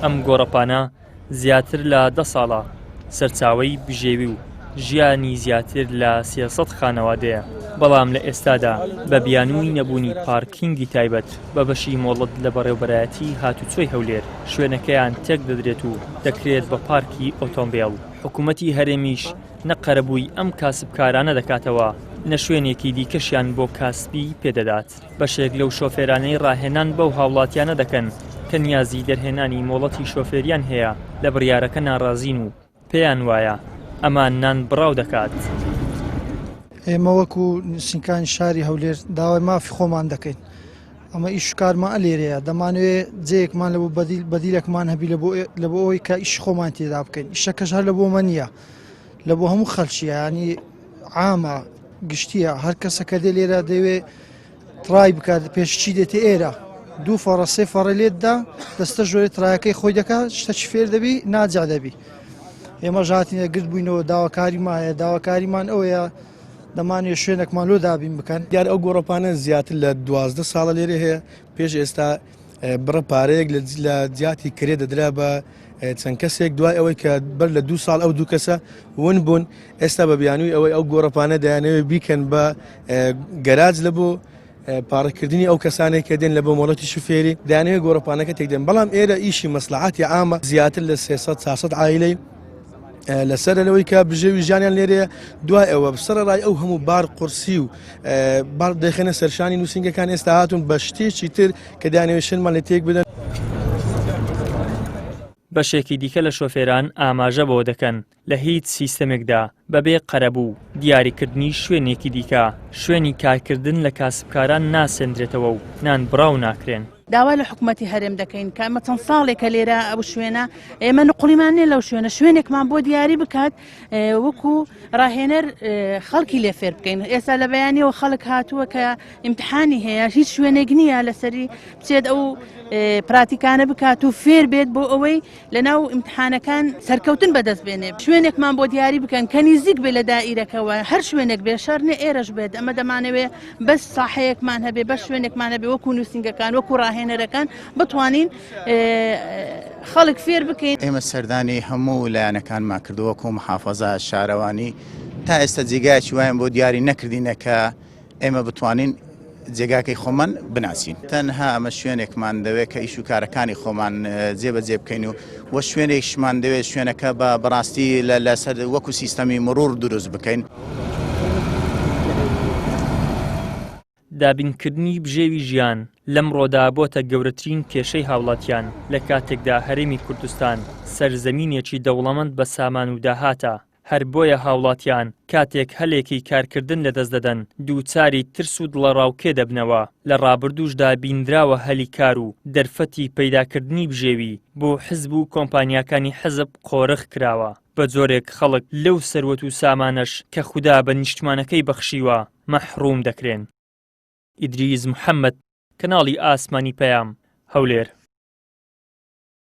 ئەم گۆڕەپانە زیاتر لە 10 ساڵە سەرچاوەی بژێوی و ژیانی زیاتر لە 300 خانەوادەیە، بەڵام لە ئێستادا بە بیانووی نەبوونی پارکینگی تایبەت بە بەشی مۆڵەت لە بەڕێوەبەرایەتی هاتوچۆی هەولێر شوێنەکەیان تێک دەدرێت و دەکرێت بە پارکی ئۆتۆمبیل. حکوومەتی هەرێمیش نەقەرەبووی ئەم کاسبکارانە دەکاتەوە نە شوێنێکی دیکەشیان بۆ کاسبی پێدەدات. بەشێک لەو شۆفێرانەی ڕاهێنان بەو هاوڵاتیانە دەکەن کە نیازی دەرهێنانی مۆڵەتی شۆفێریان هەیە لە بڕیارەکە ناڕازین و پێیان وایە ئەمان نان بڕاو دەکات. ئێمە وەکو نووسینەکانی شاری هەولێر داوای مافی خۆمان دەکەین. ئەمە ئیش کارمان ئەلێرەیە، دەمانوێت جەیەکمان لە بۆ بەدیلێکمان هەبی لە بۆ ئەوەی کە ئیش خۆمان تێدا بکەین. ئیشەکەش هەر لە بۆمە نییە، لە بۆ هەموو خەڵکیە، ینی عامە گشتیە، هەر کەسەکە دێ لێرە دەوێت تڕای بکات پێشچی دێتێ ئێرە 2 فەڕە 3 فەڕە لێتدا دەستە ژۆرە تڕایەکەی خۆی دەکات، شتەی فێر دەبی ناجا دەبی. ئێمە ژاتینە گرت بووینەوە داواکاریمان هەیە، داواکاریمان ئەوەیە دەمانوێت شوێنێکمان لۆ دابین بکەن. دیار ئەو گۆڕەپانە زیاتر لە 12 ساڵە لێرە هەیە. پێش ئێستا بڕە پارەیەک لە جیاتی کرێ دەدرا بە چەند کەسێک، دوای ئەوەی کە بەر لە 2 ساڵ ئەو 2 کەسە ون بوون، ئێستا بە بیانووی ئەوەی ئەو گۆڕەپانە دەیانەوێت بیکەن بە گەراج لە بۆ پارەکردنی ئەو کەسانێک کە دێن لە بۆ مۆڵەتی شوفێری، دەیانەوێت گۆڕەپانەکە تێکدەن. بەڵام ئێرە ئیشی مەسلحاتی عامە زیاتر لە 300-400 عائیلەی لەسەر لەوەی کە بژێوی ژیانیان لێرەیە. دوای ئەوە سەرڕای ئەو هەموو بار قورسی و بار دەخێنە سەرشانی نووسینگەکان ئێستا هاتوون بە شتێکی تر کە دەیانەوێت شنمان لێ تێک بدەن. بەشێکی دیکە لە شۆفێران ئاماژە بۆ دەکەن لە هیچ سیستەمێکدا بەبێ قەرەبوو دیاریکردنی شوێنێکی دیکە شوێنی کارکردن لە کاسبکاران ناسێندرێتەوە و نان بڕاو ناکرێن. داوا لە حکوومەتی هەرێم دەکەین کە ئەمە چەند ساڵێکە لێرە ئەو شوێنە ئێمە نقلیمانێ لەو شوێنێکمان بۆ دیاری بکات وەکو ڕاهێنەر خەڵکی لێ فێر بکەین. ئێستا لە بەیانیەوە خەڵک هاتووە کە ئیمتحانی هەیە، هیچ شوێنێک نییە لەسەری بچێت ئەو پراتیکانە بکات و فێر بێت بۆ ئەوەی لەناو ئیمتحانەکان سەرکەوتن بەدەست بێنێ. شوێنێکمان بۆ دیاری بکەن کە نزیک بێ لە دائیرەکەوە، هەر شوێنێک بێ شەرنێ ئێرەش بێت. ئەمە دەمانەوێت بەس ساحەیەکمان هەبێ، بەس شوێنێکمان هەبێ وەکو نووسینگەکان وەکو ڕاهێنەرەکان بتوانین خەڵک فێر بکەین. ئێمە سەردانی هەموو لایەنەکانمان کردووە کۆ محافەزە شارەوانی تا ئێستا جێگایکی وایان بۆ دیاری نەکردینە کە ئێمە بتوانین جێگاکەی خۆمان بناسیین. تەنها ئەمە شوێنێکمان دەوێت کە ئیش و کارەکانی خۆمان جێبەجێ بکەین و شوێنێکشمان دەوێت شوێنەکە بە بەڕاستی لەسەر وەکو سیستەمی مرور دروست بکەین. دابینکردنی بژێوی ژیان لەم ڕۆدا بۆتە گەورەترین کێشەی هاوڵاتیان لە کاتێکدا هەرێمی کوردستان سەرزەمینێکی دەوڵەمەند بە سامان و داهاتە. هەر بۆیە هاوڵاتیان کاتێک هەلێکی کارکردن لەدەست دەدەن دووچاری ترس و دڵەڕاوکێ دەبنەوە. لە ڕابردووشدا بیندراوە هەلی کار و دەرفەتی پەیداکردنی بژێوی بۆ حزب و کۆمپانیاکانی حزب قۆرخ کراوە. بە جۆرێک خەڵک لەو سەروەت و سامانەش کە خودا بە نیشتمانەکەی بەخشیوە مەحروم دەکرێن. ئیدریس محەممەد، کەناڵی ئاسمانی پەیام، هەولێر.